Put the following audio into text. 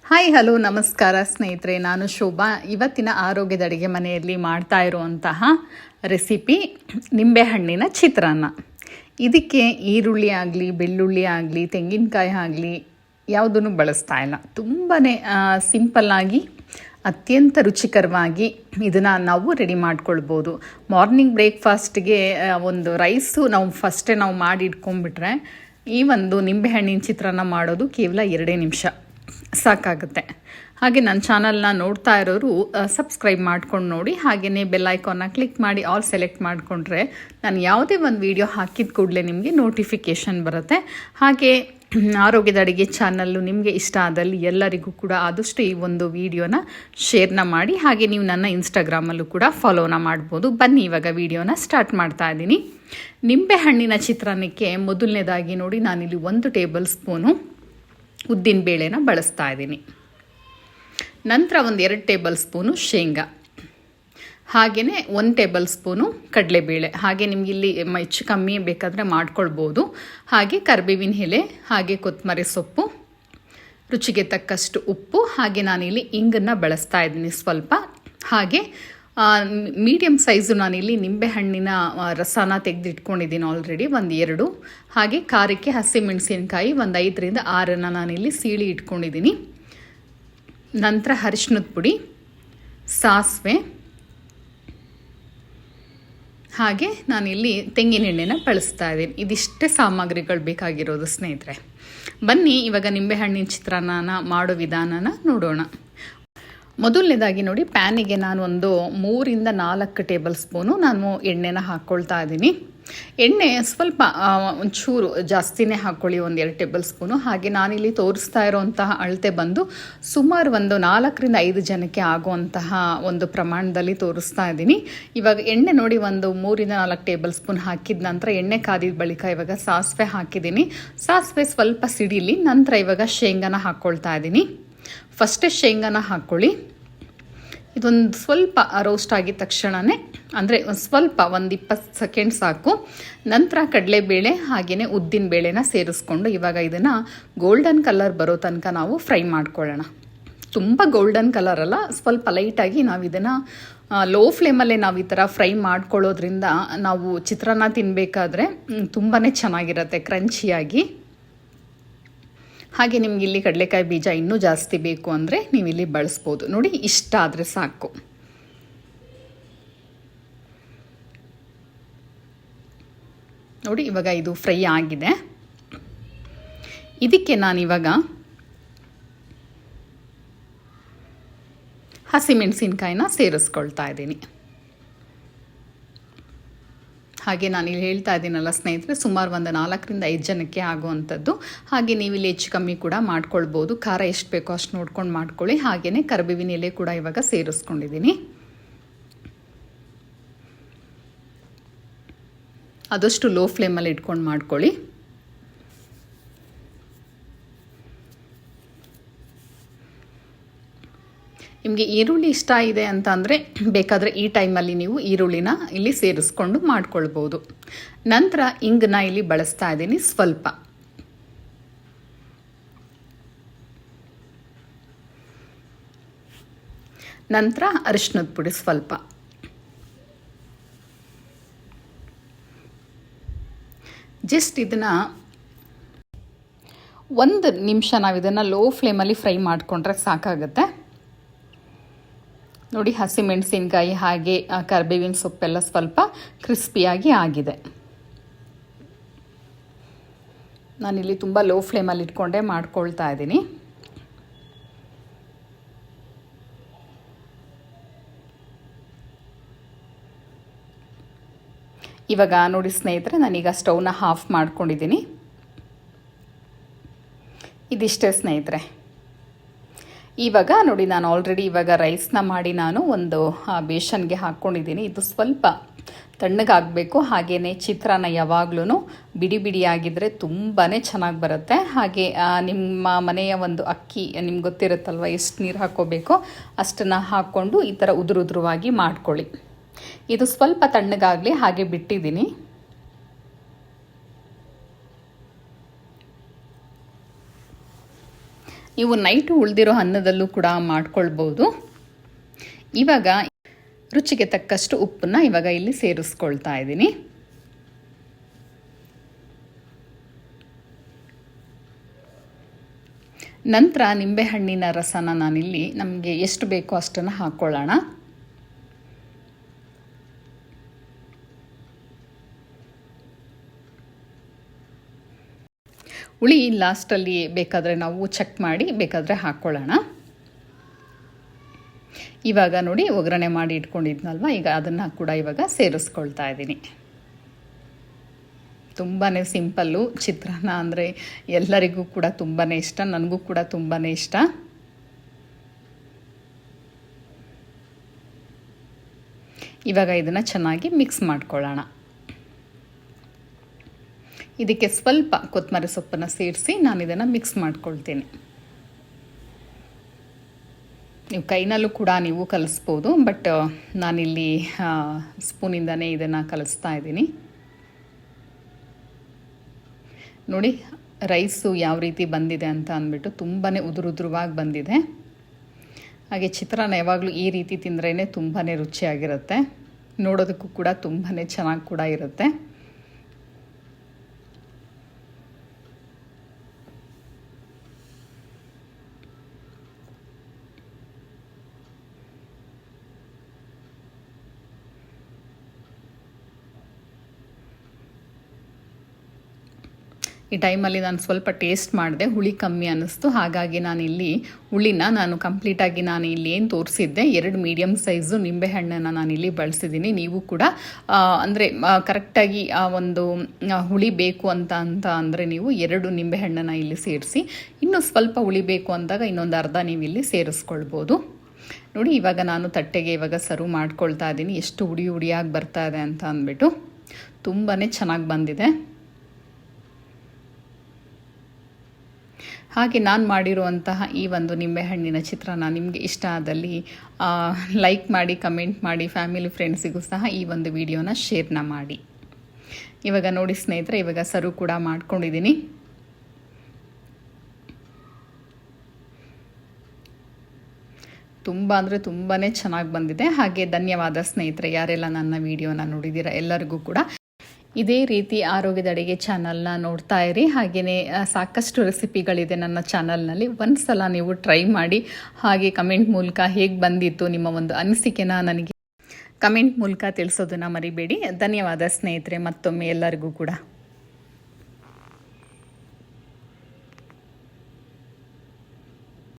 Hi hello ನಮಸ್ಕಾರ ಸ್ನೇಹಿತರೆ, ನಾನು ಶೋಭಾ. ಇವತ್ತಿನ ಆರೋಗ್ಯದ ಅಡುಗೆ ಮನೆಯಲ್ಲಿ ಮಾಡ್ತಾ ಇರುವಂತಹ ರೆಸಿಪಿ ನಿಂಬೆಹಣ್ಣಿನ ಚಿತ್ರಾನ್ನ. ಇದಕ್ಕೆ ಈರುಳ್ಳಿ ಆಗಲಿ, ಬೆಳ್ಳುಳ್ಳಿ ಆಗಲಿ, ತೆಂಗಿನಕಾಯಿ ಆಗಲಿ ಯಾವುದನ್ನು ಬಳಸ್ತಾ ಇಲ್ಲ. ತುಂಬಾ ಸಿಂಪಲ್ಲಾಗಿ ಅತ್ಯಂತ ರುಚಿಕರವಾಗಿ ಇದನ್ನು ನಾವು ರೆಡಿ ಮಾಡ್ಕೊಳ್ಬೋದು. ಮಾರ್ನಿಂಗ್ ಬ್ರೇಕ್ಫಾಸ್ಟ್ಗೆ ಒಂದು ರೈಸು ನಾವು ಮಾಡಿ ಇಟ್ಕೊಂಡ್ಬಿಟ್ರೆ ಈ ಒಂದು ನಿಂಬೆಹಣ್ಣಿನ ಚಿತ್ರಾನ್ನ ಮಾಡೋದು ಕೇವಲ 2 ನಿಮಿಷ ಸಾಕಾಗುತ್ತೆ. ಹಾಗೆ ನನ್ನ ಚಾನಲ್ನ ನೋಡ್ತಾ ಇರೋರು ಸಬ್ಸ್ಕ್ರೈಬ್ ಮಾಡ್ಕೊಂಡು ನೋಡಿ, ಹಾಗೆಯೇ ಬೆಲ್ ಐಕಾನ್ನ ಕ್ಲಿಕ್ ಮಾಡಿ ಆಲ್ ಸೆಲೆಕ್ಟ್ ಮಾಡಿಕೊಂಡ್ರೆ ನಾನು ಯಾವುದೇ ಒಂದು ವಿಡಿಯೋ ಹಾಕಿದ ಕೂಡಲೇ ನಿಮಗೆ ನೋಟಿಫಿಕೇಷನ್ ಬರುತ್ತೆ. ಹಾಗೆ ಆರೋಗ್ಯದ ಅಡುಗೆ ಚಾನಲ್ಲು ನಿಮಗೆ ಇಷ್ಟ ಆದಲ್ಲಿ ಎಲ್ಲರಿಗೂ ಕೂಡ ಆದಷ್ಟು ಈ ಒಂದು ವಿಡಿಯೋನ ಶೇರ್ನ ಮಾಡಿ. ಹಾಗೆ ನೀವು ನನ್ನ ಇನ್ಸ್ಟಾಗ್ರಾಮಲ್ಲೂ ಕೂಡ ಫಾಲೋನ ಮಾಡ್ಬೋದು. ಬನ್ನಿ ಇವಾಗ ವಿಡಿಯೋನ ಸ್ಟಾರ್ಟ್ ಮಾಡ್ತಾ ಇದ್ದೀನಿ. ನಿಂಬೆಹಣ್ಣಿನ ಚಿತ್ರಾನ್ನಕ್ಕೆ ಮೊದಲನೇದಾಗಿ ನೋಡಿ, ನಾನಿಲ್ಲಿ 1 ಟೇಬಲ್ ಸ್ಪೂನು ಉದ್ದಿನ ಬೇಳೆನ ಬಳಸ್ತಾ ಇದ್ದೀನಿ. ನಂತರ 2 ಟೇಬಲ್ ಸ್ಪೂನು ಶೇಂಗಾ, ಹಾಗೆಯೇ 1 ಟೇಬಲ್ ಸ್ಪೂನು ಕಡಲೆಬೇಳೆ. ಹಾಗೆ ನಿಮ್ಗೆ ಇಲ್ಲಿ ಹೆಚ್ಚು ಕಮ್ಮಿ ಬೇಕಾದರೆ ಮಾಡ್ಕೊಳ್ಬೋದು. ಹಾಗೆ ಕರಿಬೇವಿನ ಎಲೆ, ಹಾಗೆ ಕೊತ್ತಂಬರಿ ಸೊಪ್ಪು, ರುಚಿಗೆ ತಕ್ಕಷ್ಟು ಉಪ್ಪು, ಹಾಗೆ ನಾನಿಲ್ಲಿ ಇಂಗನ್ನು ಬಳಸ್ತಾ ಇದ್ದೀನಿ ಸ್ವಲ್ಪ. ಹಾಗೆ ಮೀಡಿಯಮ್ ಸೈಜು ನಾನಿಲ್ಲಿ ನಿಂಬೆಹಣ್ಣಿನ ರಸನ ತೆಗೆದಿಟ್ಕೊಂಡಿದ್ದೀನಿ ಆಲ್ರೆಡಿ 2. ಹಾಗೆ ಖಾರಕ್ಕೆ ಹಸಿಮೆಣಸಿನಕಾಯಿ 5ರಿಂದ 6 ನಾನಿಲ್ಲಿ ಸೀಳಿ ಇಟ್ಕೊಂಡಿದ್ದೀನಿ. ನಂತರ ಅರಿಶಿನದ ಪುಡಿ, ಸಾಸಿವೆ, ಹಾಗೆ ನಾನಿಲ್ಲಿ ತೆಂಗಿನ ಎಣ್ಣೆನ ಬಳಸ್ತಾ ಇದ್ದೀನಿ. ಇದಿಷ್ಟೇ ಸಾಮಗ್ರಿಗಳು ಬೇಕಾಗಿರೋದು ಸ್ನೇಹಿತರೆ. ಬನ್ನಿ ಇವಾಗ ನಿಂಬೆಹಣ್ಣಿನ ಚಿತ್ರಾನ್ನ ಮಾಡೋ ವಿಧಾನನ ನೋಡೋಣ. ಮೊದಲನೇದಾಗಿ ನೋಡಿ, ಪ್ಯಾನಿಗೆ ನಾನು 3ರಿಂದ 4 ಟೇಬಲ್ ಸ್ಪೂನು ನಾನು ಎಣ್ಣೆನ ಹಾಕ್ಕೊಳ್ತಾ ಇದ್ದೀನಿ. ಎಣ್ಣೆ ಸ್ವಲ್ಪ ಒಂಚೂರು ಜಾಸ್ತಿನೇ ಹಾಕ್ಕೊಳ್ಳಿ, 2 ಟೇಬಲ್ ಸ್ಪೂನು. ಹಾಗೆ ನಾನಿಲ್ಲಿ ತೋರಿಸ್ತಾ ಇರೋವಂತಹ ಅಳತೆ ಬಂದು ಸುಮಾರು 4ರಿಂದ 5 ಜನಕ್ಕೆ ಆಗುವಂತಹ ಒಂದು ಪ್ರಮಾಣದಲ್ಲಿ ತೋರಿಸ್ತಾ ಇದ್ದೀನಿ. ಇವಾಗ ಎಣ್ಣೆ ನೋಡಿ 3ರಿಂದ 4 ಟೇಬಲ್ ಸ್ಪೂನ್ ಹಾಕಿದ ನಂತರ ಎಣ್ಣೆ ಕಾದಿದ ಬಳಿಕ ಇವಾಗ ಸಾಸಿವೆ ಹಾಕಿದ್ದೀನಿ. ಸಾಸಿವೆ ಸ್ವಲ್ಪ ಸಿಡಿಲಿ. ನಂತರ ಇವಾಗ ಶೇಂಗಾನ ಹಾಕ್ಕೊಳ್ತಾ ಇದ್ದೀನಿ. ಫಸ್ಟೇ ಶೇಂಗಾನ ಹಾಕ್ಕೊಳ್ಳಿ. ಇದೊಂದು ಸ್ವಲ್ಪ ರೋಸ್ಟ್ ಆಗಿದ ತಕ್ಷಣವೇ, ಅಂದರೆ ಸ್ವಲ್ಪ 20 ಸೆಕೆಂಡ್ ಸಾಕು. ನಂತರ ಕಡಲೆಬೇಳೆ ಹಾಗೆಯೇ ಉದ್ದಿನ ಬೇಳೆನ ಸೇರಿಸ್ಕೊಂಡು ಇವಾಗ ಇದನ್ನು ಗೋಲ್ಡನ್ ಕಲರ್ ಬರೋ ತನಕ ನಾವು ಫ್ರೈ ಮಾಡ್ಕೊಳ್ಳೋಣ. ತುಂಬ ಗೋಲ್ಡನ್ ಕಲರ್ ಅಲ್ಲ, ಸ್ವಲ್ಪ ಲೈಟಾಗಿ ನಾವು ಇದನ್ನು ಲೋ ಫ್ಲೇಮಲ್ಲೇ ನಾವು ಈ ಥರ ಫ್ರೈ ಮಾಡ್ಕೊಳ್ಳೋದ್ರಿಂದ ನಾವು ಚಿತ್ರಾನ್ನ ತಿನ್ನಬೇಕಾದ್ರೆ ತುಂಬಾ ಚೆನ್ನಾಗಿರುತ್ತೆ, ಕ್ರಂಚಿಯಾಗಿ. ಹಾಗೆ ನಿಮ್ಗೆ ಇಲ್ಲಿ ಕಡಲೆಕಾಯಿ ಬೀಜ ಇನ್ನೂ ಜಾಸ್ತಿ ಬೇಕು ಅಂದರೆ ನೀವು ಇಲ್ಲಿ ಬಳಸ್ಬೋದು. ನೋಡಿ, ಇಷ್ಟ ಆದರೆ ಸಾಕು. ನೋಡಿ ಇವಾಗ ಇದು ಫ್ರೈ ಆಗಿದೆ. ಇದಕ್ಕೆ ನಾನಿವಾಗ ಹಸಿಮೆಣಸಿನ್ಕಾಯಿನ ಸೇರಿಸ್ಕೊಳ್ತಾ ಇದ್ದೀನಿ. ಹಾಗೆ ನಾನಿಲ್ಲಿ ಹೇಳ್ತಾ ಇದ್ದೀನಲ್ಲ ಸ್ನೇಹಿತರೆ, ಸುಮಾರು 4ರಿಂದ 5 ಜನಕ್ಕೆ ಆಗುವಂಥದ್ದು. ಹಾಗೆ ನೀವಿಲ್ಲಿ ಹೆಚ್ಚು ಕಮ್ಮಿ ಕೂಡ ಮಾಡ್ಕೊಳ್ಬೋದು. ಖಾರ ಎಷ್ಟು ಬೇಕೋ ಅಷ್ಟು ನೋಡ್ಕೊಂಡು ಮಾಡ್ಕೊಳ್ಳಿ. ಹಾಗೆಯೇ ಕರಿಬೇವಿನ ಎಲೆ ಕೂಡ ಇವಾಗ ಸೇರಿಸ್ಕೊಂಡಿದ್ದೀನಿ. ಆದಷ್ಟು ಲೋ ಫ್ಲೇಮಲ್ಲಿ ಇಟ್ಕೊಂಡು ಮಾಡ್ಕೊಳ್ಳಿ. ನಿಮಗೆ ಈರುಳ್ಳಿ ಇಷ್ಟ ಇದೆ ಅಂತ ಅಂದರೆ ಬೇಕಾದರೆ ಈ ಟೈಮಲ್ಲಿ ನೀವು ಈರುಳ್ಳಿನ ಇಲ್ಲಿ ಸೇರಿಸ್ಕೊಂಡು ಮಾಡ್ಕೊಳ್ಬೋದು. ನಂತರ ಇಂಗನ್ನ ಇಲ್ಲಿ ಬಳಸ್ತಾ ಇದ್ದೀನಿ ಸ್ವಲ್ಪ. ನಂತರ ಅರಿಶಿನದ ಪುಡಿ ಸ್ವಲ್ಪ. ಜಸ್ಟ್ ಇದನ್ನು 1 ನಿಮಿಷ ನಾವು ಇದನ್ನು ಲೋ ಫ್ಲೇಮಲ್ಲಿ ಫ್ರೈ ಮಾಡಿಕೊಂಡ್ರೆ ಸಾಕಾಗುತ್ತೆ. ನೋಡಿ, ಹಸಿಮೆಣಸಿನ್ಕಾಯಿ ಹಾಗೆ ಕರಿಬೇವಿನ ಸೊಪ್ಪೆಲ್ಲ ಸ್ವಲ್ಪ ಕ್ರಿಸ್ಪಿಯಾಗಿ ಆಗಿದೆ. ನಾನಿಲ್ಲಿ ತುಂಬ ಲೋ ಫ್ಲೇಮಲ್ಲಿ ಇಟ್ಕೊಂಡೇ ಮಾಡ್ಕೊಳ್ತಾ ಇದ್ದೀನಿ. ಇವಾಗ ನೋಡಿ ಸ್ನೇಹಿತರೆ, ನಾನೀಗ ಸ್ಟವ್ನ ಆಫ್ ಮಾಡ್ಕೊಂಡಿದ್ದೀನಿ. ಇದಿಷ್ಟೇ ಸ್ನೇಹಿತರೆ. ಇವಾಗ ನೋಡಿ, ನಾನು ಆಲ್ರೆಡಿ ಇವಾಗ ರೈಸ್ನ ಮಾಡಿ ನಾನು ಒಂದು ಬೇಸನ್ಗೆ ಹಾಕ್ಕೊಂಡಿದ್ದೀನಿ. ಇದು ಸ್ವಲ್ಪ ತಣ್ಣಗಾಗಬೇಕು. ಹಾಗೆಯೇ ಚಿತ್ರಾನ್ನ ಯಾವಾಗಲೂ ಬಿಡಿ ಬಿಡಿಯಾಗಿದ್ದರೆ ತುಂಬಾ ಚೆನ್ನಾಗಿ ಬರುತ್ತೆ. ಹಾಗೆ ನಿಮ್ಮ ಮನೆಯ ಒಂದು ಅಕ್ಕಿ ನಿಮ್ಗೆ ಗೊತ್ತಿರುತ್ತಲ್ವ, ಎಷ್ಟು ನೀರು ಹಾಕ್ಕೋಬೇಕೋ ಅಷ್ಟನ್ನು ಹಾಕ್ಕೊಂಡು ಈ ಥರ ಉದುರುವಾಗಿ ಮಾಡ್ಕೊಳ್ಳಿ. ಇದು ಸ್ವಲ್ಪ ತಣ್ಣಗಾಗಲಿ, ಹಾಗೆ ಬಿಟ್ಟಿದ್ದೀನಿ. ನೀವು ನೈಟು ಉಳಿದಿರೋ ಅನ್ನದಲ್ಲೂ ಕೂಡ ಮಾಡ್ಕೊಳ್ಬೋದು. ಇವಾಗ ರುಚಿಗೆ ತಕ್ಕಷ್ಟು ಉಪ್ಪನ್ನು ಇವಾಗ ಇಲ್ಲಿ ಸೇರಿಸ್ಕೊಳ್ತಾ ಇದ್ದೀನಿ. ನಂತರ ನಿಂಬೆಹಣ್ಣಿನ ರಸನ ನಾನಿಲ್ಲಿ ನಮಗೆ ಎಷ್ಟು ಬೇಕೋ ಅಷ್ಟನ್ನು ಹಾಕ್ಕೊಳ್ಳೋಣ. ಹುಳಿ ಲಾಸ್ಟಲ್ಲಿ ಬೇಕಾದರೆ ನಾವು ಚೆಕ್ ಮಾಡಿ ಬೇಕಾದರೆ ಹಾಕ್ಕೊಳ್ಳೋಣ. ಇವಾಗ ನೋಡಿ ಒಗ್ಗರಣೆ ಮಾಡಿ ಇಟ್ಕೊಂಡಿದ್ನಲ್ವ, ಈಗ ಅದನ್ನು ಕೂಡ ಇವಾಗ ಸೇರಿಸ್ಕೊಳ್ತಾ ಇದ್ದೀನಿ. ತುಂಬಾ ಸಿಂಪಲ್ಲು. ಚಿತ್ರಾನ್ನ ಅಂದರೆ ಎಲ್ಲರಿಗೂ ಕೂಡ ತುಂಬಾ ಇಷ್ಟ, ನನಗೂ ಕೂಡ ತುಂಬಾ ಇಷ್ಟ. ಇವಾಗ ಇದನ್ನು ಚೆನ್ನಾಗಿ ಮಿಕ್ಸ್ ಮಾಡ್ಕೊಳ್ಳೋಣ. ಇದಕ್ಕೆ ಸ್ವಲ್ಪ ಕೊತ್ತಂಬರಿ ಸೊಪ್ಪನ್ನು ಸೇರಿಸಿ ನಾನು ಇದನ್ನು ಮಿಕ್ಸ್ ಮಾಡ್ಕೊಳ್ತೀನಿ. ನೀವು ಕೈನಲ್ಲೂ ಕೂಡ ನೀವು ಕಲಿಸ್ಬೋದು, ಬಟ್ ನಾನಿಲ್ಲಿ ಸ್ಪೂನಿಂದನೇ ಇದನ್ನು ಕಲಿಸ್ತಾ ಇದ್ದೀನಿ. ನೋಡಿ ರೈಸು ಯಾವ ರೀತಿ ಬಂದಿದೆ ಅಂತ ಅಂದ್ಬಿಟ್ಟು ತುಂಬಾ ಉದುರುವಾಗಿ ಬಂದಿದೆ. ಹಾಗೆ ಚಿತ್ರಾನ್ನ ಯಾವಾಗಲೂ ಈ ರೀತಿ ತಿಂದ್ರೇ ತುಂಬಾ ರುಚಿಯಾಗಿರುತ್ತೆ, ನೋಡೋದಕ್ಕೂ ಕೂಡ ತುಂಬಾ ಚೆನ್ನಾಗಿ ಕೂಡ ಇರುತ್ತೆ. ಈ ಟೈಮಲ್ಲಿ ನಾನು ಸ್ವಲ್ಪ ಟೇಸ್ಟ್ ಮಾಡಿದೆ, ಹುಳಿ ಕಮ್ಮಿ ಅನ್ನಿಸ್ತು. ಹಾಗಾಗಿ ನಾನಿಲ್ಲಿ ಹುಳಿನ ಕಂಪ್ಲೀಟಾಗಿ ನಾನು ಇಲ್ಲಿ ಏನು ತೋರಿಸಿದ್ದೆ 2 ಮೀಡಿಯಮ್ ಸೈಜು ನಿಂಬೆಹಣ್ಣನ್ನು ನಾನಿಲ್ಲಿ ಬಳಸಿದ್ದೀನಿ. ನೀವು ಕೂಡ ಅಂದರೆ ಕರೆಕ್ಟಾಗಿ ಒಂದು ಹುಳಿ ಬೇಕು ಅಂತ ಅಂದರೆ ನೀವು 2 ನಿಂಬೆಹಣ್ಣನ್ನು ಇಲ್ಲಿ ಸೇರಿಸಿ, ಇನ್ನೂ ಸ್ವಲ್ಪ ಹುಳಿ ಬೇಕು ಅಂದಾಗ ಇನ್ನೊಂದು ಅರ್ಧ ನೀವು ಇಲ್ಲಿ ಸೇರಿಸ್ಕೊಳ್ಬೋದು. ನೋಡಿ ಇವಾಗ ನಾನು ತಟ್ಟೆಗೆ ಇವಾಗ ಸರ್ವ್ ಮಾಡ್ಕೊಳ್ತಾ ಇದ್ದೀನಿ. ಎಷ್ಟು ಹುಡಿಯಾಗಿ ಬರ್ತಾ ಇದೆ ಅಂತ ಅಂದ್ಬಿಟ್ಟು ತುಂಬಾ ಚೆನ್ನಾಗಿ ಬಂದಿದೆ. ಹಾಗೆ ನಾನು ಮಾಡಿರುವಂತಹ ಈ ಒಂದು ನಿಂಬೆಹಣ್ಣಿನ ಚಿತ್ರಾನ್ನ ನಿಮಗೆ ಇಷ್ಟ ಆದಲ್ಲಿ ಲೈಕ್ ಮಾಡಿ, ಕಮೆಂಟ್ ಮಾಡಿ, ಫ್ಯಾಮಿಲಿ ಫ್ರೆಂಡ್ಸಿಗೂ ಸಹ ಈ ಒಂದು ವಿಡಿಯೋನ ಶೇರ್ನ ಮಾಡಿ. ಇವಾಗ ನೋಡಿ ಸ್ನೇಹಿತರೆ, ಇವಾಗ ಸರ್ವ್ ಕೂಡ ಮಾಡ್ಕೊಂಡಿದ್ದೀನಿ. ತುಂಬ ಅಂದರೆ ತುಂಬಾ ಚೆನ್ನಾಗಿ ಬಂದಿದೆ. ಹಾಗೆ ಧನ್ಯವಾದ ಸ್ನೇಹಿತರೆ, ಯಾರೆಲ್ಲ ನನ್ನ ವಿಡಿಯೋನ ನೋಡಿದ್ದೀರಾ ಎಲ್ಲರಿಗೂ ಕೂಡ. ಇದೇ ರೀತಿ ಆರೋಗ್ಯದ ಅಡುಗೆ ಚಾನಲ್ನ ನೋಡ್ತಾ ಇರಿ. ಹಾಗೆಯೇ ಸಾಕಷ್ಟು ರೆಸಿಪಿಗಳಿದೆ ನನ್ನ ಚಾನಲ್ನಲ್ಲಿ. ಒಂದು ಸಲ ನೀವು ಟ್ರೈ ಮಾಡಿ, ಹಾಗೆ ಕಮೆಂಟ್ ಮೂಲಕ ಹೇಗೆ ಬಂದಿತ್ತು ನಿಮ್ಮ ಒಂದು ಅನಿಸಿಕೆನ ನನಗೆ ಕಮೆಂಟ್ ಮೂಲಕ ತಿಳಿಸೋದನ್ನು ಮರಿಬೇಡಿ. ಧನ್ಯವಾದ ಸ್ನೇಹಿತರೆ, ಮತ್ತೊಮ್ಮೆ ಎಲ್ಲರಿಗೂ ಕೂಡ.